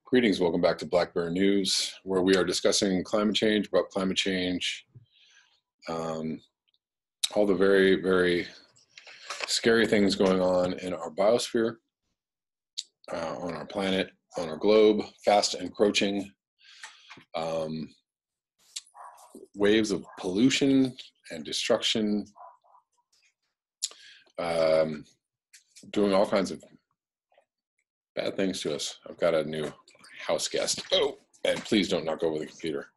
Greetings, welcome back to Black Bear News, where we are discussing climate change, all the very, very scary things going on in our biosphere, on our planet, on our globe, fast encroaching waves of pollution and destruction, doing all kinds of bad things to us. I've got a new house guest. Oh, and please don't knock over the computer.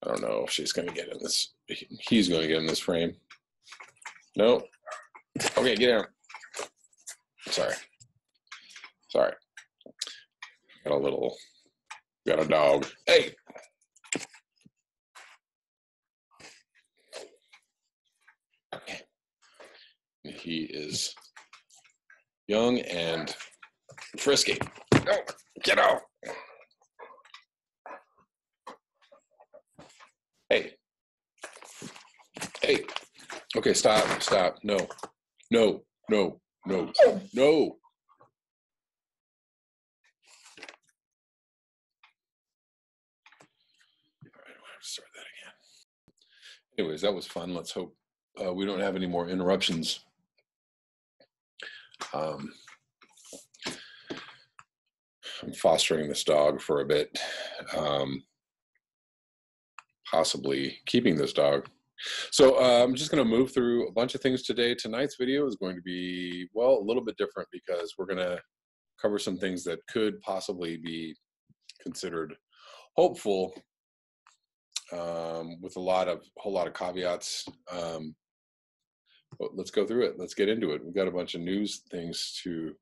I don't know if she's going to get in this. He's going to get in this frame. No. Okay, get out. Sorry. Got a dog. Hey. Okay. He is young and frisky. No, get out. Hey. Okay, stop. No. All right, start that again. Anyways, that was fun. Let's hope we don't have any more interruptions. I'm fostering this dog for a bit, possibly keeping this dog. So I'm just going to move through a bunch of things today. Tonight's video is going to be, well, a little bit different because we're going to cover some things that could possibly be considered hopeful, with a whole lot of caveats. But let's go through it. Let's get into it. We've got a bunch of news things to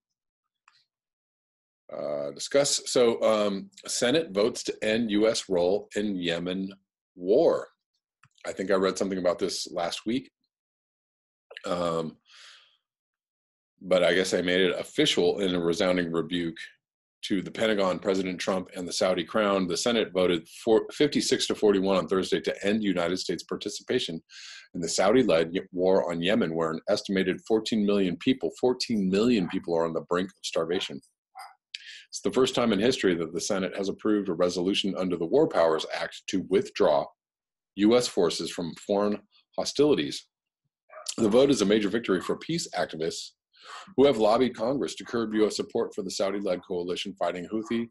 discuss. So Senate votes to end U.S. role in Yemen War. I think I read something about this last week, but I guess I made it official in a resounding rebuke to the Pentagon, President Trump, and the Saudi Crown. The Senate voted 56-41 on Thursday to end United States participation in the Saudi-led war on Yemen, where an estimated 14 million people are on the brink of starvation. It's the first time in history that the Senate has approved a resolution under the War Powers Act to withdraw U.S. forces from foreign hostilities. The vote is a major victory for peace activists who have lobbied Congress to curb U.S. support for the Saudi-led coalition fighting Houthi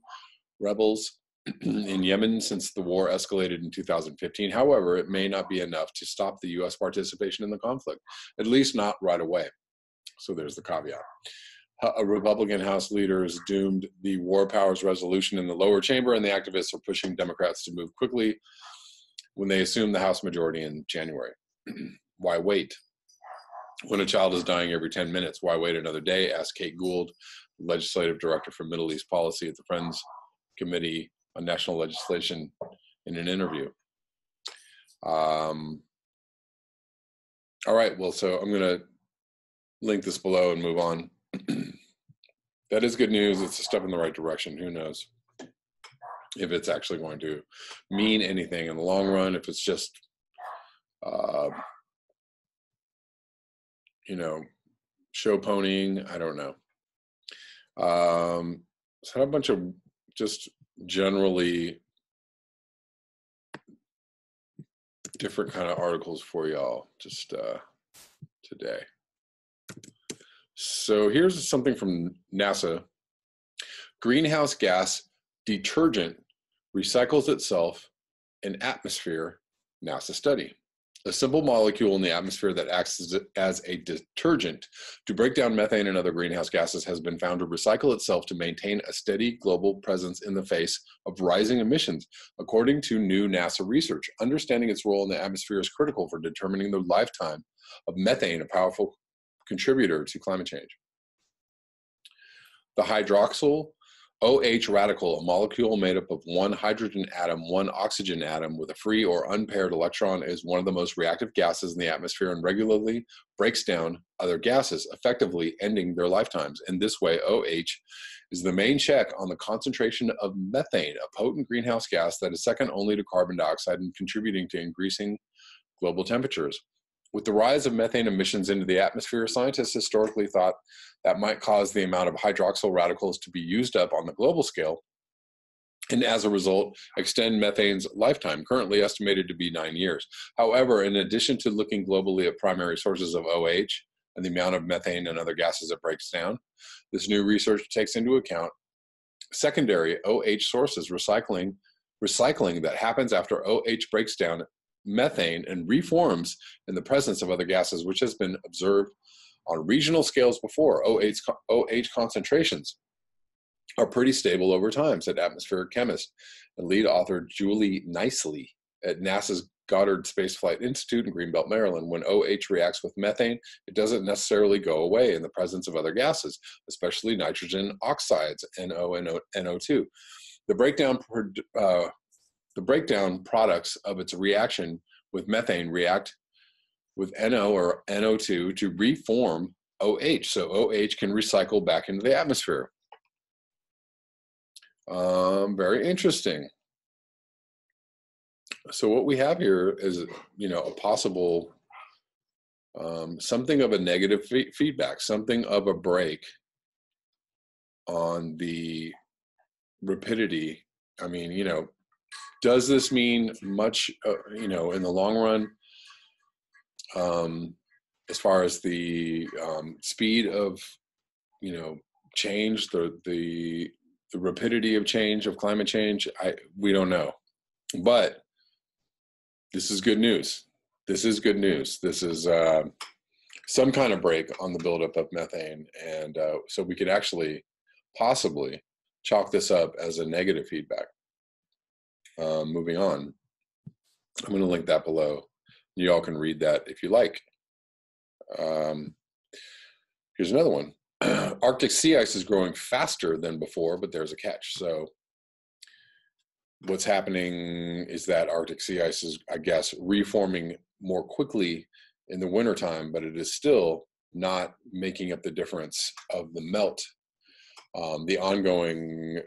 rebels in Yemen since the war escalated in 2015. However, it may not be enough to stop the U.S. participation in the conflict, at least not right away. So there's the caveat. Republican House leaders doomed the War Powers resolution in the lower chamber, and the activists are pushing Democrats to move quickly when they assume the House majority in January. Why wait? When a child is dying every 10 minutes, why wait another day? Asked Kate Gould, legislative director for Middle East policy at the Friends Committee on National Legislation, in an interview. All right, well, so I'm going to link this below and move on. That is good news. It's a step in the right direction. Who knows if it's actually going to mean anything in the long run, if it's just, show ponying. I don't know. So I have a bunch of just generally different kind of articles for y'all just today. So here's something from NASA. Greenhouse gas detergent recycles itself in atmosphere, NASA study. A simple molecule in the atmosphere that acts as a detergent to break down methane and other greenhouse gases has been found to recycle itself to maintain a steady global presence in the face of rising emissions, according to new NASA research. Understanding its role in the atmosphere is critical for determining the lifetime of methane, a powerful contributor to climate change. The hydroxyl OH radical, a molecule made up of one hydrogen atom, one oxygen atom with a free or unpaired electron, is one of the most reactive gases in the atmosphere and regularly breaks down other gases, effectively ending their lifetimes. In this way, OH is the main check on the concentration of methane, a potent greenhouse gas that is second only to carbon dioxide and contributing to increasing global temperatures. With the rise of methane emissions into the atmosphere, scientists historically thought that might cause the amount of hydroxyl radicals to be used up on the global scale, and as a result, extend methane's lifetime, currently estimated to be 9 years. However, in addition to looking globally at primary sources of OH and the amount of methane and other gases it breaks down, this new research takes into account secondary OH sources, recycling that happens after OH breaks down methane and reforms in the presence of other gases, which has been observed on regional scales before. OH concentrations are pretty stable over time, said atmospheric chemist and lead author Julie Nicely at NASA's Goddard Space Flight Institute in Greenbelt, Maryland. When OH reacts with methane, it doesn't necessarily go away in the presence of other gases, especially nitrogen oxides, NO and NO2. The breakdown products of its reaction with methane react with NO or NO2 to reform OH, so OH can recycle back into the atmosphere. Very interesting. So what we have here is, a possible something of a negative feedback, something of a break on the rapidity. I mean, does this mean much, in the long run, as far as the speed of, change, the rapidity of change, of climate change? We don't know. But this is good news. This is good news. This is some kind of break on the buildup of methane. And so we could actually possibly chalk this up as a negative feedback. Moving on, I'm going to link that below. You all can read that if you like. Here's another one. Arctic sea ice is growing faster than before, but there's a catch. So what's happening is that Arctic sea ice is, I guess, reforming more quickly in the wintertime, but it is still not making up the difference of the melt, the ongoing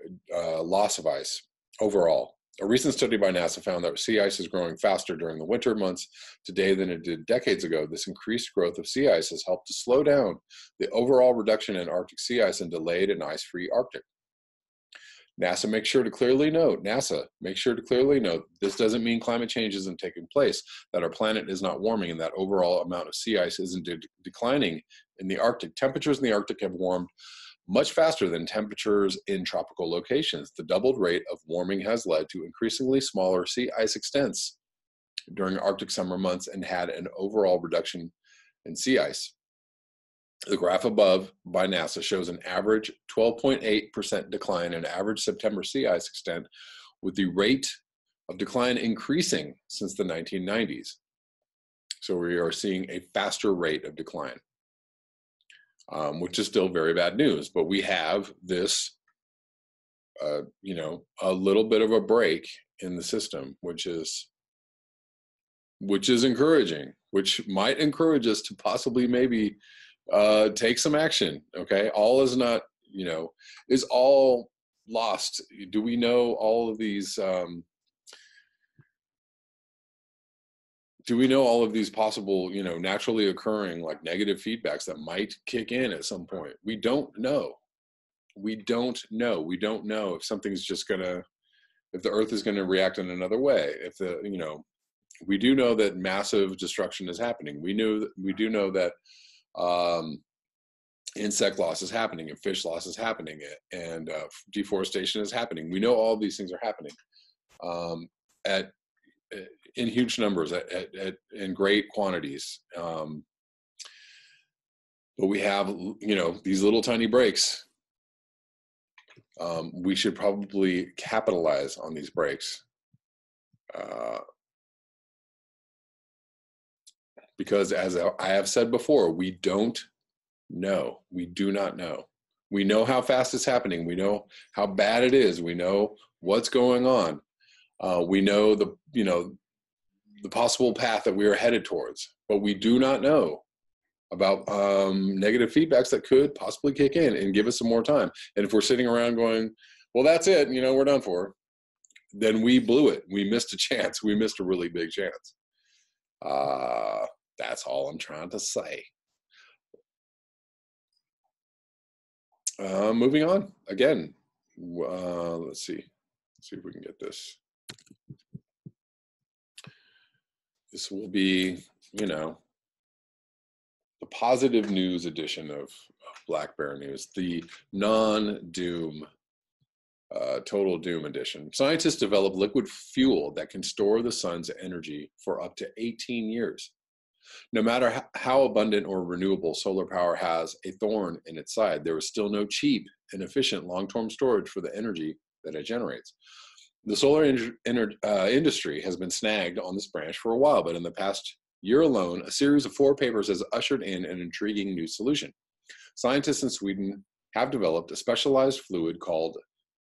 loss of ice overall. A recent study by NASA found that sea ice is growing faster during the winter months today than it did decades ago. This increased growth of sea ice has helped to slow down the overall reduction in Arctic sea ice and delayed an ice-free Arctic. NASA makes sure to clearly note, this doesn't mean climate change isn't taking place, that our planet is not warming, and that overall amount of sea ice isn't declining in the Arctic. Temperatures in the Arctic have warmed much faster than temperatures in tropical locations. The doubled rate of warming has led to increasingly smaller sea ice extents during Arctic summer months and had an overall reduction in sea ice. The graph above by NASA shows an average 12.8% decline in average September sea ice extent, with the rate of decline increasing since the 1990s. So we are seeing a faster rate of decline, which is still very bad news. But we have this, a little bit of a break in the system, which is encouraging, which might encourage us to possibly maybe take some action. Okay, all is not, is all lost. Do we know all of these? Do we know all of these possible, naturally occurring like negative feedbacks that might kick in at some point? We don't know. We don't know. We don't know if something's just if the Earth is gonna react in another way. If we do know that massive destruction is happening. We do know that insect loss is happening and fish loss is happening and deforestation is happening. We know all these things are happening in huge numbers, in great quantities. But we have, these little tiny breaks. We should probably capitalize on these breaks. Because as I have said before, we don't know. We do not know. We know how fast it's happening. We know how bad it is. We know what's going on. We know the possible path that we are headed towards, but we do not know about negative feedbacks that could possibly kick in and give us some more time. And if we're sitting around going, well, that's it, we're done for, then we blew it. We missed a chance. We missed a really big chance. That's all I'm trying to say. Moving on again. Let's see if we can get this. This will be, the positive news edition of Black Bear News, the non-doom, total doom edition. Scientists develop liquid fuel that can store the sun's energy for up to 18 years. No matter how abundant or renewable solar power has a thorn in its side, there is still no cheap and efficient long-term storage for the energy that it generates. The solar industry has been snagged on this branch for a while, but in the past year alone, a series of 4 papers has ushered in an intriguing new solution. Scientists in Sweden have developed a specialized fluid called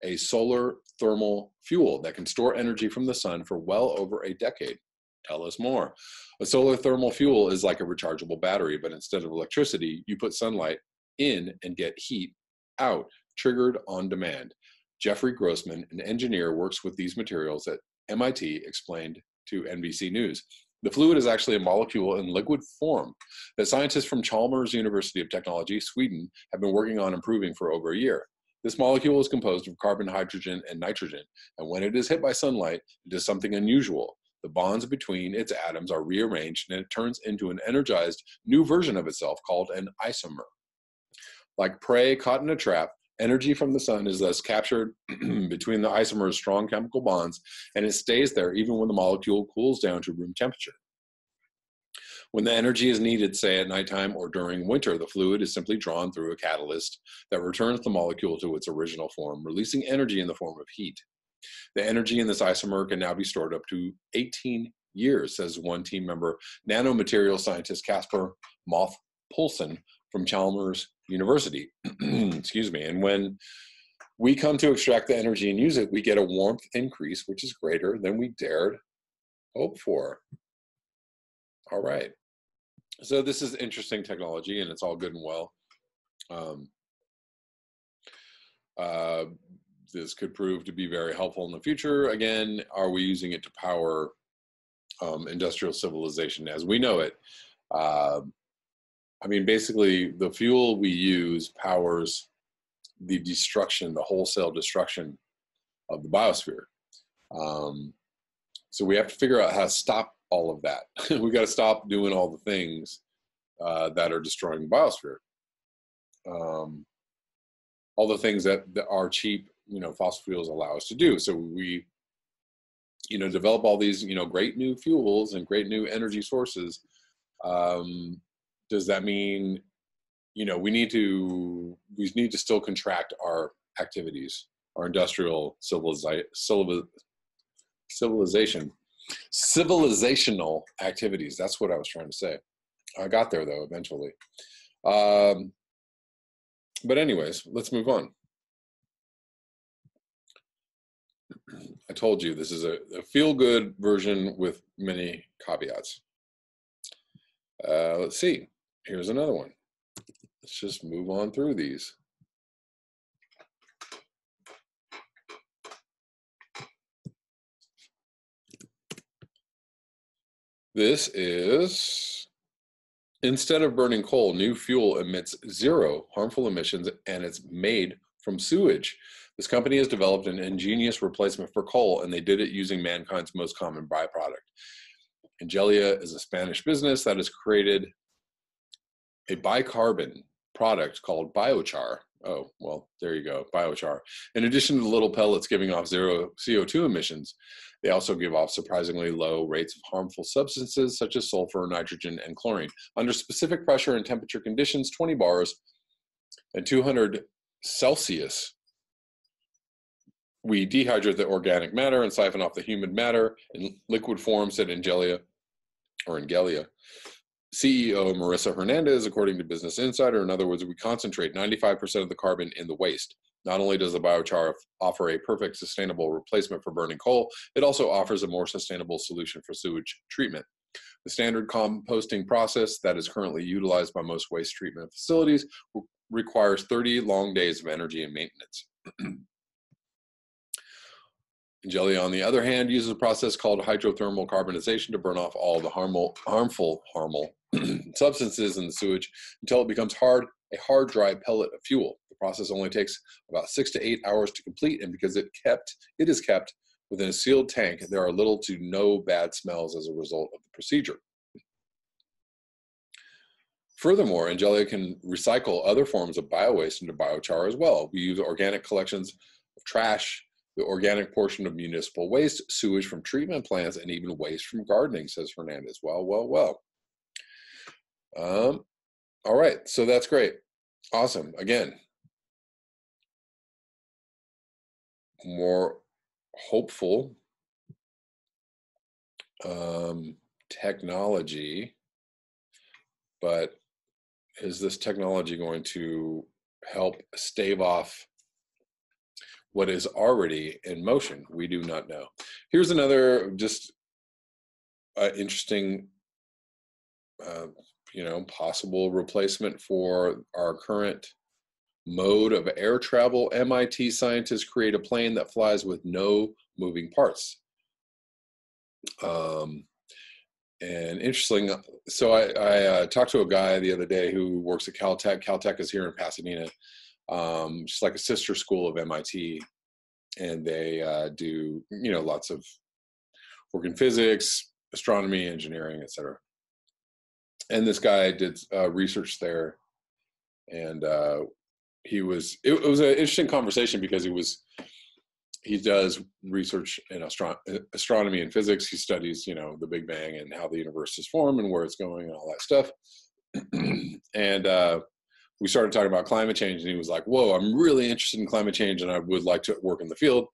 a solar thermal fuel that can store energy from the sun for well over a decade. Tell us more. A solar thermal fuel is like a rechargeable battery, but instead of electricity, you put sunlight in and get heat out, triggered on demand. Jeffrey Grossman, an engineer, works with these materials at MIT, explained to NBC News. The fluid is actually a molecule in liquid form that scientists from Chalmers University of Technology, Sweden, have been working on improving for over a year. This molecule is composed of carbon, hydrogen, and nitrogen, and when it is hit by sunlight, it does something unusual. The bonds between its atoms are rearranged, and it turns into an energized new version of itself called an isomer. Like prey caught in a trap, energy from the sun is thus captured between the isomer's strong chemical bonds, and it stays there even when the molecule cools down to room temperature. When the energy is needed, say at nighttime or during winter, the fluid is simply drawn through a catalyst that returns the molecule to its original form, releasing energy in the form of heat. The energy in this isomer can now be stored up to 18 years, says one team member, nanomaterial scientist Casper Moth-Poulsen from Chalmers University. Excuse me. And when we come to extract the energy and use it, we get a warmth increase, which is greater than we dared hope for. All right. So this is interesting technology, and it's all good and well. This could prove to be very helpful in the future. Again, are we using it to power industrial civilization as we know it? I mean, basically, the fuel we use powers the destruction, the wholesale destruction of the biosphere. So we have to figure out how to stop all of that. We got to stop doing all the things that are destroying the biosphere. All the things that are cheap, fossil fuels allow us to do. So we, develop all these, great new fuels and great new energy sources. Does that mean, we need to still contract our activities, our industrial civilizational activities? That's what I was trying to say. I got there though, eventually. But anyways, let's move on. I told you this is a feel-good version with many caveats. Let's see. Here's another one. Let's just move on through these. This is, instead of burning coal, new fuel emits 0 harmful emissions, and it's made from sewage. This company has developed an ingenious replacement for coal, and they did it using mankind's most common byproduct. Angelia is a Spanish business that has created a bicarbon product called Biochar. Oh, well, there you go, Biochar. In addition to the little pellets giving off 0 CO2 emissions, they also give off surprisingly low rates of harmful substances such as sulfur, nitrogen, and chlorine. Under specific pressure and temperature conditions, 20 bars and 200 Celsius, we dehydrate the organic matter and siphon off the humid matter in liquid form, said Angelia. CEO Marissa Hernandez, according to Business Insider. In other words, we concentrate 95% of the carbon in the waste. Not only does the biochar offer a perfect sustainable replacement for burning coal, it also offers a more sustainable solution for sewage treatment. The standard composting process that is currently utilized by most waste treatment facilities requires 30 long days of energy and maintenance. Angelia, on the other hand, uses a process called hydrothermal carbonization to burn off all the harmful substances in the sewage until it becomes a hard, dry pellet of fuel. The process only takes about 6 to 8 hours to complete, and because it is kept within a sealed tank, there are little to no bad smells as a result of the procedure. Furthermore, Angelia can recycle other forms of biowaste into biochar as well. We use organic collections of trash, the organic portion of municipal waste, sewage from treatment plants, and even waste from gardening, says Fernandez. Well. All right, so that's great. Awesome. Again, more hopeful technology, but is this technology going to help stave off what is already in motion? We do not know. Here's another just interesting, possible replacement for our current mode of air travel. MIT scientists create a plane that flies with no moving parts. And interesting, so I talked to a guy the other day who works at Caltech. Caltech is here in Pasadena. Just like a sister school of MIT, and they do lots of work in physics, astronomy, engineering, etc. And this guy did research there, and it was an interesting conversation because he does research in astronomy and physics. He studies the Big Bang and how the universe is formed and where it's going and all that stuff. And we started talking about climate change, and he was like, whoa, I'm really interested in climate change and I would like to work in the field.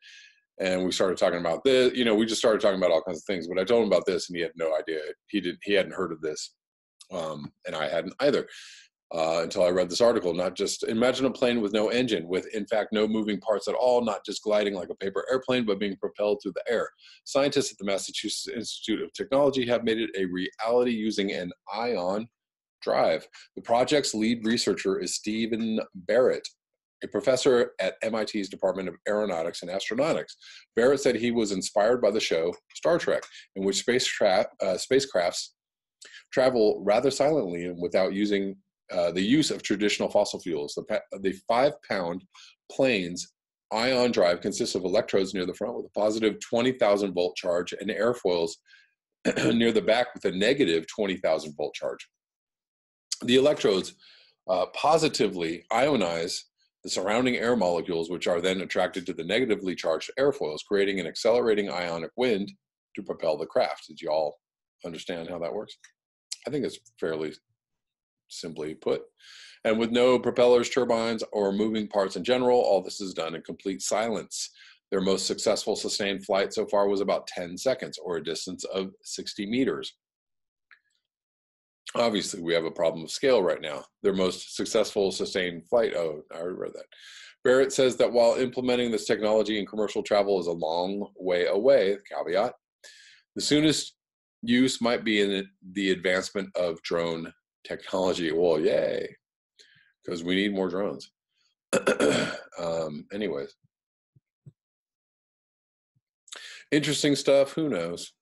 And we started talking about this, we just started talking about all kinds of things, but I told him about this and he had no idea. He hadn't heard of this. And I hadn't either, until I read this article. Not just imagine a plane with no engine, with in fact no moving parts at all, not just gliding like a paper airplane, but being propelled through the air. Scientists at the Massachusetts Institute of Technology have made it a reality using an ion drive. The project's lead researcher is Stephen Barrett, a professor at MIT's Department of Aeronautics and Astronautics. Barrett said he was inspired by the show Star Trek, in which spacecrafts travel rather silently and without using the use of traditional fossil fuels. The 5-pound plane's ion drive consists of electrodes near the front with a positive 20,000 volt charge and airfoils near the back with a negative 20,000 volt charge. The electrodes positively ionize the surrounding air molecules, which are then attracted to the negatively charged airfoils, creating an accelerating ionic wind to propel the craft. Did you all understand how that works? I think it's fairly simply put. And with no propellers, turbines, or moving parts in general, all this is done in complete silence. Their most successful sustained flight so far was about 10 seconds, or a distance of 60 meters. Obviously, we have a problem of scale right now. Their most successful sustained flight, oh, I already read that. Barrett says that while implementing this technology in commercial travel is a long way away, caveat, the soonest use might be in the advancement of drone technology. Well, yay, because we need more drones. Anyways. Interesting stuff. Who knows?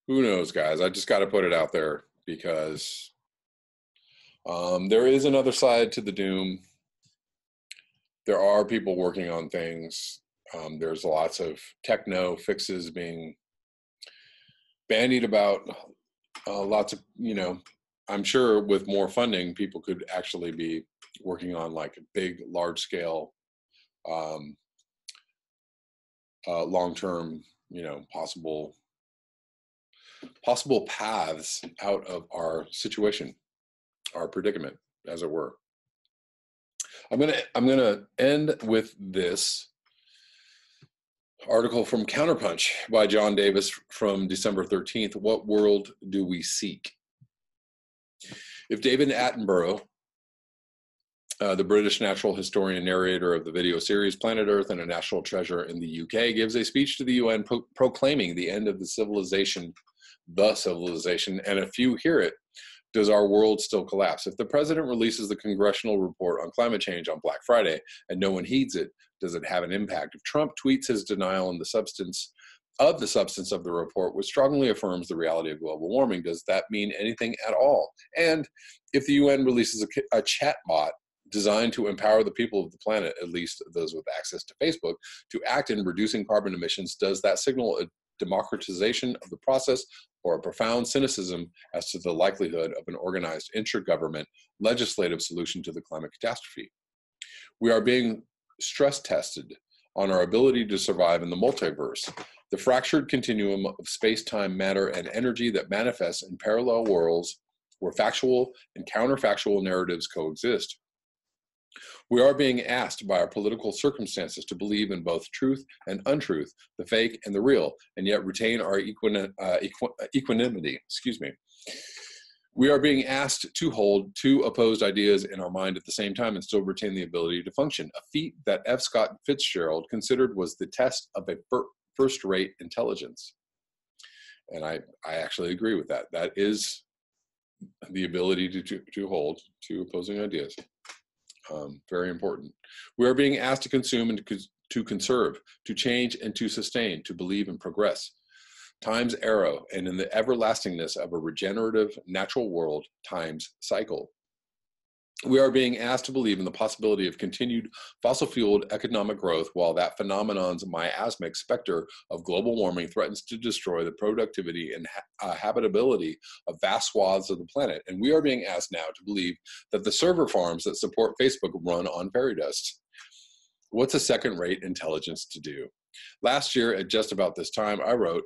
Who knows, guys? I just got to put it out there because there is another side to the doom. There are people working on things. There's lots of techno fixes being bandied about. Lots of, I'm sure with more funding, people could actually be working on like a big, large scale, long-term, possible paths out of our situation, our predicament, as it were. I'm gonna end with this article from Counterpunch by John Davis from December 13th. What world do we seek? If David Attenborough, the British natural historian and narrator of the video series Planet Earth and a National Treasure in the UK, gives a speech to the UN proclaiming the end of the civilization, and a few hear it, does our world still collapse? If the president releases the congressional report on climate change on Black Friday and no one heeds it, does it have an impact? If Trump tweets his denial in the substance of the substance of the report, which strongly affirms the reality of global warming. Does that mean anything at all? And if the UN releases a chat bot designed to empower the people of the planet, at least those with access to Facebook, to act in reducing carbon emissions, does that signal a democratization of the process or a profound cynicism as to the likelihood of an organized intergovernment legislative solution to the climate catastrophe? We are being stress tested on our ability to survive in the multiverse, the fractured continuum of space-time, matter, and energy that manifests in parallel worlds where factual and counterfactual narratives coexist. We are being asked by our political circumstances to believe in both truth and untruth, the fake and the real, and yet retain our equanimity. We are being asked to hold two opposed ideas in our mind at the same time and still retain the ability to function, a feat that F. Scott Fitzgerald considered was the test of a first-rate intelligence. And I actually agree with that. That is the ability to hold two opposing ideas. Very important. We are being asked to consume and to conserve, to change and to sustain, to believe and progress. Time's arrow, and in the everlastingness of a regenerative natural world, time's cycle. We are being asked to believe in the possibility of continued fossil-fueled economic growth while that phenomenon's miasmic specter of global warming threatens to destroy the productivity and habitability of vast swaths of the planet. And we are being asked now to believe that the server farms that support Facebook run on fairy dust. What's a second-rate intelligence to do? Last year, at just about this time, I wrote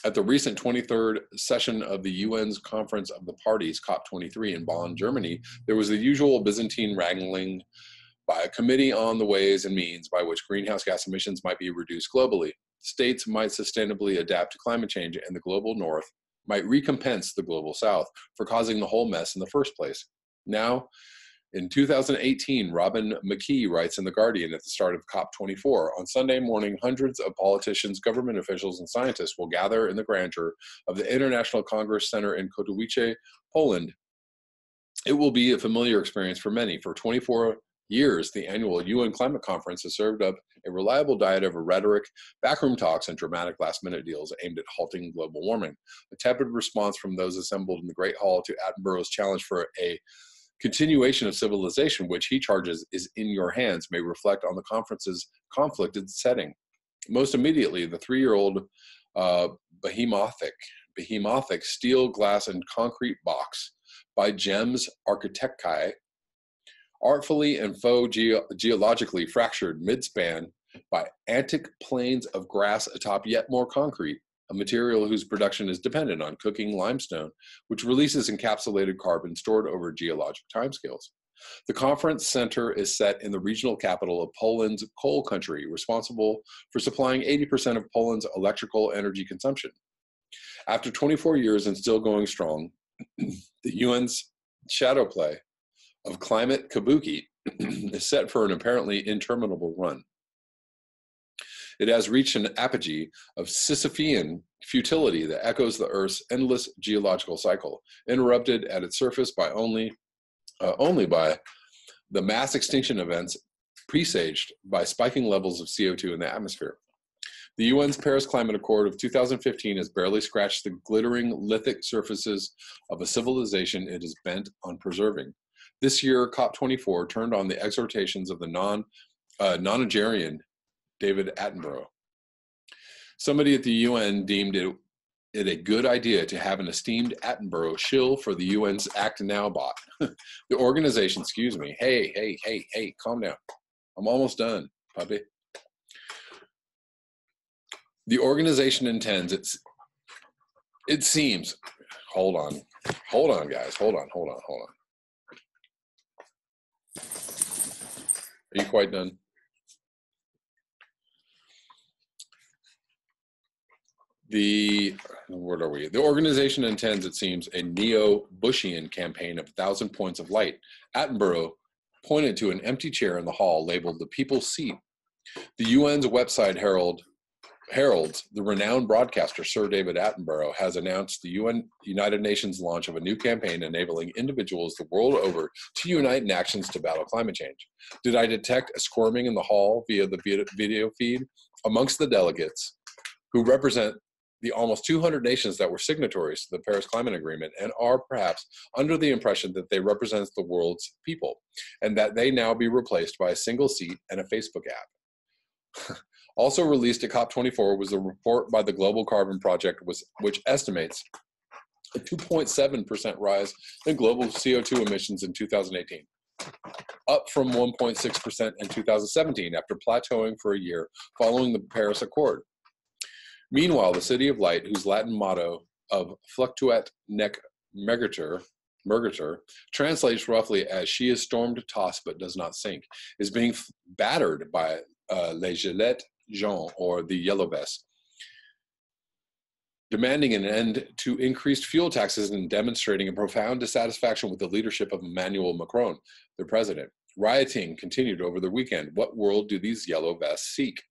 at the recent 23rd session of the UN's Conference of the Parties, COP23 in Bonn, Germany, there was the usual Byzantine wrangling by a committee on the ways and means by which greenhouse gas emissions might be reduced globally. States might sustainably adapt to climate change, and the global north might recompense the global south for causing the whole mess in the first place. Now, in 2018, Robin McKee writes in The Guardian at the start of COP24, on Sunday morning, hundreds of politicians, government officials, and scientists will gather in the grandeur of the International Congress Center in Katowice, Poland. It will be a familiar experience for many. For 24 years, the annual UN Climate Conference has served up a reliable diet of rhetoric, backroom talks, and dramatic last-minute deals aimed at halting global warming. A tepid response from those assembled in the Great Hall to Attenborough's challenge for a continuation of civilization, which he charges is in your hands, may reflect on the conference's conflicted setting. Most immediately, the 3-year-old behemothik steel, glass, and concrete box by Gems Architecti, artfully and faux geologically fractured mid-span by antic planes of grass atop yet more concrete, a material whose production is dependent on cooking limestone, which releases encapsulated carbon stored over geologic timescales. The conference center is set in the regional capital of Poland's coal country, responsible for supplying 80% of Poland's electrical energy consumption. After 24 years and still going strong, the UN's shadow play of climate kabuki is set for an apparently interminable run. It has reached an apogee of Sisyphean futility that echoes the Earth's endless geological cycle, interrupted at its surface by only by the mass extinction events presaged by spiking levels of CO2 in the atmosphere. The UN's Paris Climate Accord of 2015 has barely scratched the glittering lithic surfaces of a civilization it is bent on preserving. This year, COP24 turned on the exhortations of the nonagenarian David Attenborough. Somebody at the UN deemed it a good idea to have an esteemed Attenborough shill for the UN's Act Now bot. The organization, excuse me, hey, calm down. I'm almost done, puppy. The organization intends, it seems, hold on guys, hold on. Are you quite done? Where are we? The organization intends, it seems, a neo-Bushian campaign of 1,000 points of light. Attenborough pointed to an empty chair in the hall labeled the People's Seat. The UN's website heralds the renowned broadcaster Sir David Attenborough has announced the United Nations launch of a new campaign enabling individuals the world over to unite in actions to battle climate change. Did I detect a squirming in the hall via the video feed? amongst the delegates who represent the almost 200 nations that were signatories to the Paris Climate Agreement and are perhaps under the impression that they represent the world's people and that they now be replaced by a single seat and a Facebook app. Also released at COP24 was a report by the Global Carbon Project, which estimates a 2.7% rise in global CO2 emissions in 2018, up from 1.6% in 2017 after plateauing for a year following the Paris Accord. Meanwhile, the City of Light, whose Latin motto of Fluctuat nec mergitur, translates roughly as "she is stormed, tossed, but does not sink," is being battered by les gilets jaunes, or the yellow vests, demanding an end to increased fuel taxes and demonstrating a profound dissatisfaction with the leadership of Emmanuel Macron, their president. Rioting continued over the weekend. What world do these yellow vests seek?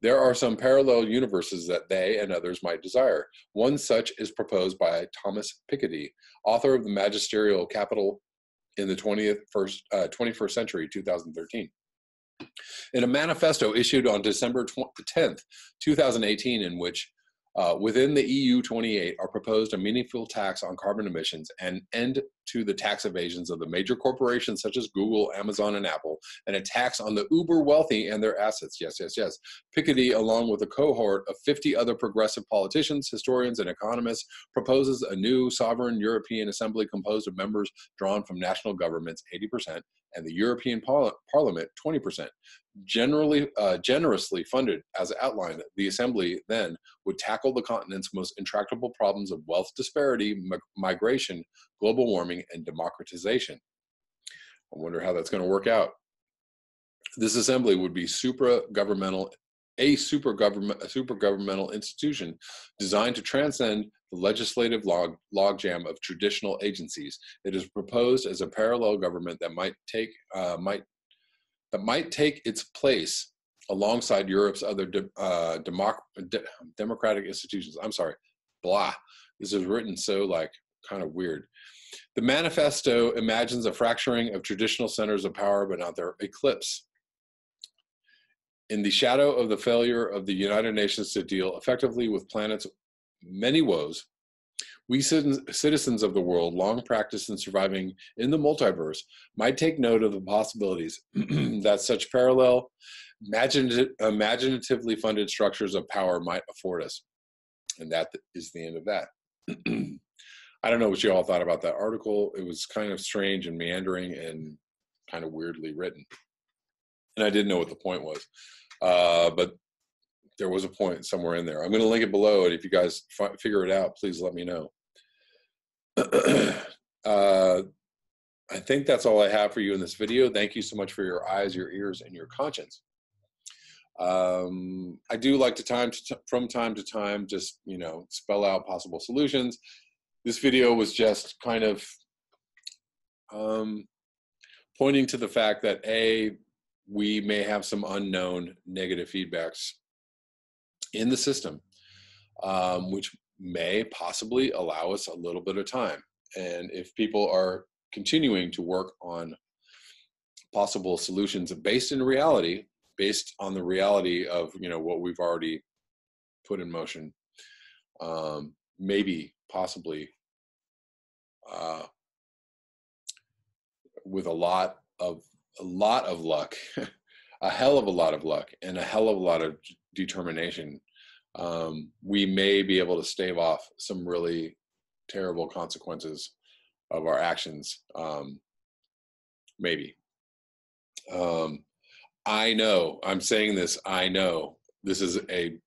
There are some parallel universes that they and others might desire. One such is proposed by Thomas Piketty, author of The Magisterial Capital in the 21st Century, 2013. In a manifesto issued on December 10th, 2018, in which within the EU 28 are proposed a meaningful tax on carbon emissions and end to the tax evasions of the major corporations such as Google, Amazon, and Apple, and a tax on the uber wealthy and their assets. Yes, yes, yes. Piketty, along with a cohort of 50 other progressive politicians, historians, and economists, proposes a new sovereign European Assembly composed of members drawn from national governments, 80%, and the European Parliament, 20%. Generously funded as outlined, the Assembly then would tackle the continent's most intractable problems of wealth disparity, migration, global warming, and democratization. I wonder how that's going to work out. This assembly would be a super governmental institution designed to transcend the legislative logjam of traditional agencies. It is proposed as a parallel government that might take its place alongside Europe's other democratic institutions. I'm sorry, blah. This is written so kind of weird. The manifesto imagines a fracturing of traditional centers of power, but not their eclipse. In the shadow of the failure of the United Nations to deal effectively with planet's many woes, we citizens of the world, long practiced in surviving in the multiverse, might take note of the possibilities that such parallel, imaginatively funded structures of power might afford us. And that is the end of that. I don't know what you all thought about that article. It was kind of strange and meandering and kind of weirdly written. And I didn't know what the point was. But there was a point somewhere in there. I'm going to link it below, and if you guys figure it out, please let me know. I think that's all I have for you in this video. Thank you so much for your eyes, your ears, and your conscience. I do like to from time to time just, spell out possible solutions. This video was just kind of pointing to the fact that we may have some unknown negative feedbacks in the system, which may possibly allow us a little bit of time. And if people are continuing to work on possible solutions based on the reality of, what we've already put in motion, maybe possibly with a lot of luck, a hell of a lot of luck, and a hell of a lot of determination, we may be able to stave off some really terrible consequences of our actions. Maybe. I know, I'm saying this, I know this is a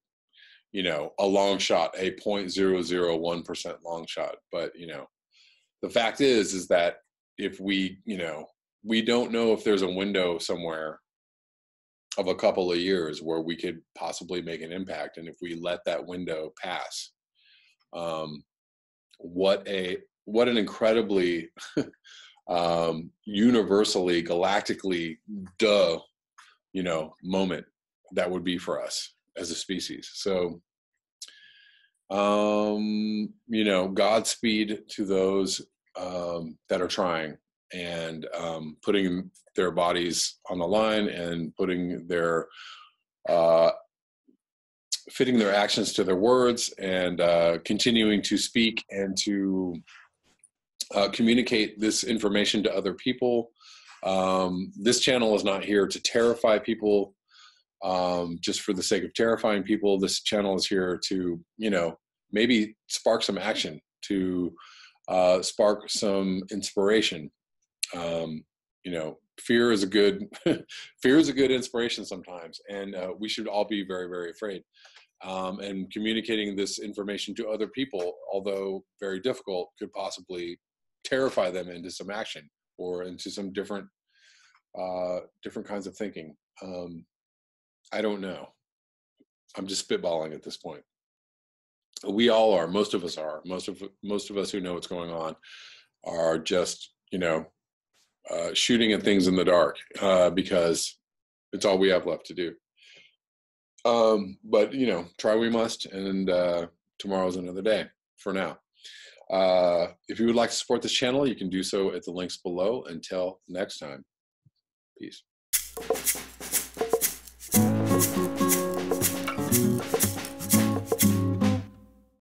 long shot, a 0.001% long shot. But, the fact is that if we don't know if there's a window somewhere of a couple of years where we could possibly make an impact. And if we let that window pass, what an incredibly universally, galactically, moment that would be for us as a species. So, Godspeed to those that are trying and putting their bodies on the line and putting their fitting their actions to their words, and continuing to speak and to communicate this information to other people. This channel is not here to terrify people just for the sake of terrifying people. This channel is here to, you know, maybe spark some action, to spark some inspiration. You know, fear is a good fear is a good inspiration sometimes, and we should all be very, very afraid. And communicating this information to other people, although very difficult, could possibly terrify them into some action or into some different kinds of thinking. I don't know. I'm just spitballing at this point. We all are. Most of us are. Most of us who know what's going on are just, you know, shooting at things in the dark because it's all we have left to do. But, you know, try we must, and tomorrow's another day for now. If you would like to support this channel, you can do so at the links below. Until next time, peace.